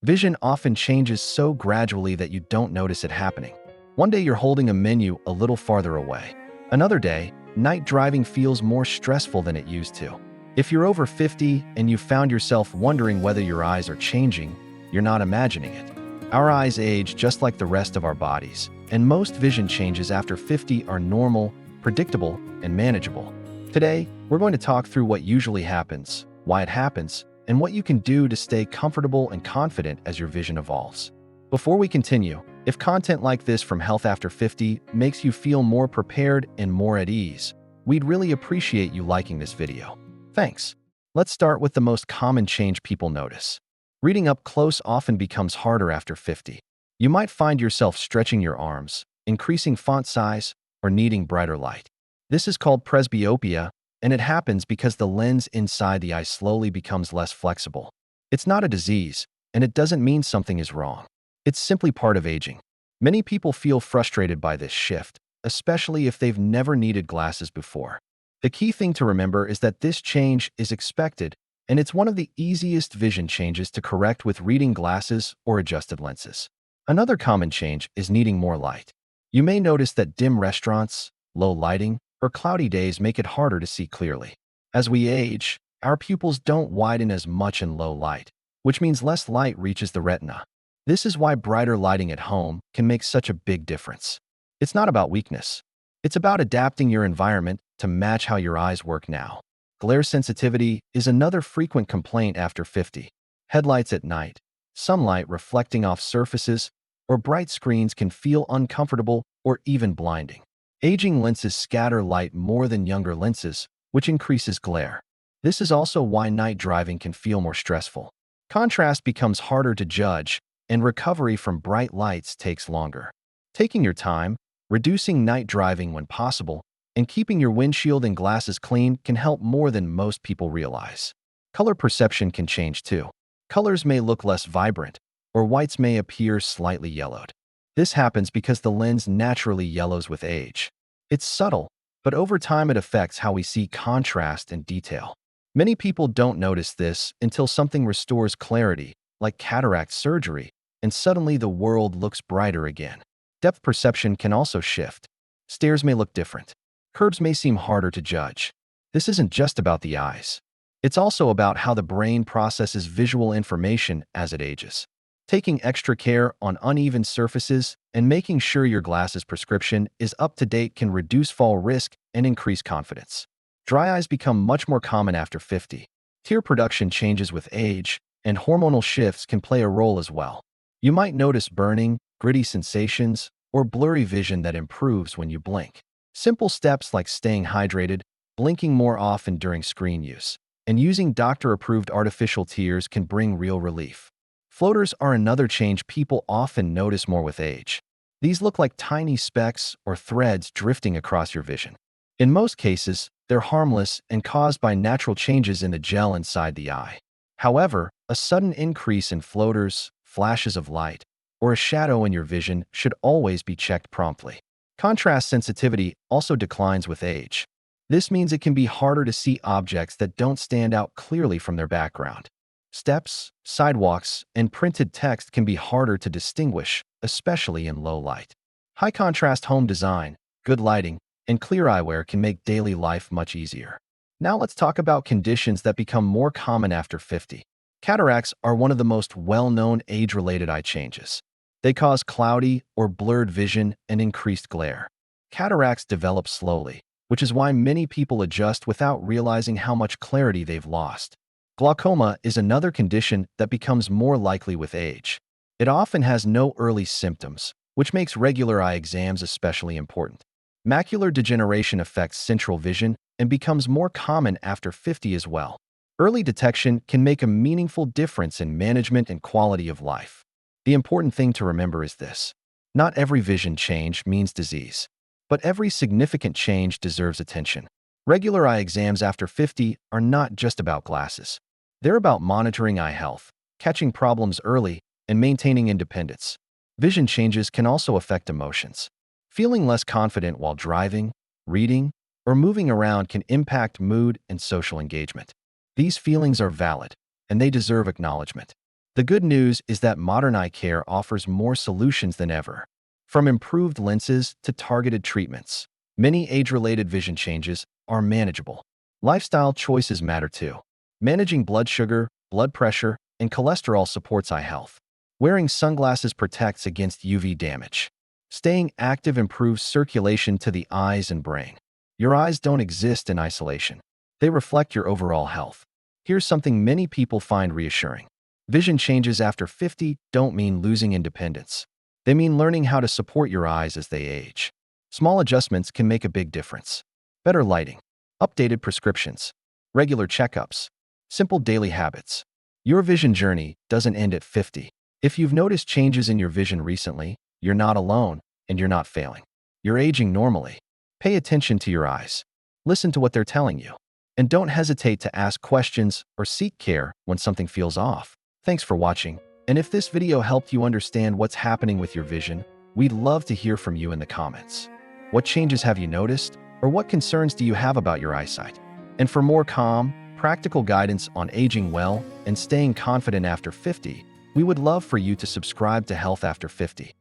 Vision often changes so gradually that you don't notice it happening. One day you're holding a menu a little farther away. Another day, night driving feels more stressful than it used to. If you're over 50 and you found yourself wondering whether your eyes are changing, you're not imagining it. Our eyes age just like the rest of our bodies, and most vision changes after 50 are normal, predictable, and manageable. Today, we're going to talk through what usually happens, why it happens, and what you can do to stay comfortable and confident as your vision evolves. Before we continue, if content like this from Health After 50 makes you feel more prepared and more at ease, we'd really appreciate you liking this video. Thanks. Let's start with the most common change people notice. Reading up close often becomes harder after 50. You might find yourself stretching your arms, increasing font size, or needing brighter light. This is called presbyopia, and it happens because the lens inside the eye slowly becomes less flexible. It's not a disease, and it doesn't mean something is wrong. It's simply part of aging. Many people feel frustrated by this shift, especially if they've never needed glasses before. The key thing to remember is that this change is expected, and it's one of the easiest vision changes to correct with reading glasses or adjusted lenses. Another common change is needing more light. You may notice that dim restaurants, low lighting, or cloudy days make it harder to see clearly. As we age, our pupils don't widen as much in low light, which means less light reaches the retina. This is why brighter lighting at home can make such a big difference. It's not about weakness. It's about adapting your environment to match how your eyes work now. Glare sensitivity is another frequent complaint after 50. Headlights at night, sunlight reflecting off surfaces, or bright screens can feel uncomfortable or even blinding. Aging lenses scatter light more than younger lenses, which increases glare. This is also why night driving can feel more stressful. Contrast becomes harder to judge, and recovery from bright lights takes longer. Taking your time, reducing night driving when possible, and keeping your windshield and glasses clean can help more than most people realize. Color perception can change too. Colors may look less vibrant, or whites may appear slightly yellowed. This happens because the lens naturally yellows with age. It's subtle, but over time it affects how we see contrast and detail. Many people don't notice this until something restores clarity, like cataract surgery, and suddenly the world looks brighter again. Depth perception can also shift. Stairs may look different. Curves may seem harder to judge. This isn't just about the eyes. It's also about how the brain processes visual information as it ages. Taking extra care on uneven surfaces and making sure your glasses prescription is up to date can reduce fall risk and increase confidence. Dry eyes become much more common after 50. Tear production changes with age, and hormonal shifts can play a role as well. You might notice burning, gritty sensations, or blurry vision that improves when you blink. Simple steps like staying hydrated, blinking more often during screen use, and using doctor-approved artificial tears can bring real relief. Floaters are another change people often notice more with age. These look like tiny specks or threads drifting across your vision. In most cases, they're harmless and caused by natural changes in the gel inside the eye. However, a sudden increase in floaters, flashes of light, or a shadow in your vision should always be checked promptly. Contrast sensitivity also declines with age. This means it can be harder to see objects that don't stand out clearly from their background. Steps, sidewalks, and printed text can be harder to distinguish, especially in low light. High-contrast home design, good lighting, and clear eyewear can make daily life much easier. Now let's talk about conditions that become more common after 50. Cataracts are one of the most well-known age-related eye changes. They cause cloudy or blurred vision and increased glare. Cataracts develop slowly, which is why many people adjust without realizing how much clarity they've lost. Glaucoma is another condition that becomes more likely with age. It often has no early symptoms, which makes regular eye exams especially important. Macular degeneration affects central vision and becomes more common after 50 as well. Early detection can make a meaningful difference in management and quality of life. The important thing to remember is this: not every vision change means disease, but every significant change deserves attention. Regular eye exams after 50 are not just about glasses. They're about monitoring eye health, catching problems early, and maintaining independence. Vision changes can also affect emotions. Feeling less confident while driving, reading, or moving around can impact mood and social engagement. These feelings are valid, and they deserve acknowledgement. The good news is that modern eye care offers more solutions than ever. From improved lenses to targeted treatments, many age-related vision changes are manageable. Lifestyle choices matter too. Managing blood sugar, blood pressure, and cholesterol supports eye health. Wearing sunglasses protects against UV damage. Staying active improves circulation to the eyes and brain. Your eyes don't exist in isolation. They reflect your overall health. Here's something many people find reassuring. Vision changes after 50 don't mean losing independence. They mean learning how to support your eyes as they age. Small adjustments can make a big difference. Better lighting, updated prescriptions, regular checkups, simple daily habits. Your vision journey doesn't end at 50. If you've noticed changes in your vision recently, you're not alone and you're not failing. You're aging normally. Pay attention to your eyes. Listen to what they're telling you. And don't hesitate to ask questions or seek care when something feels off. Thanks for watching. And if this video helped you understand what's happening with your vision, we'd love to hear from you in the comments. What changes have you noticed? Or what concerns do you have about your eyesight? And for more calm, practical guidance on aging well and staying confident after 50, we would love for you to subscribe to Health After 50.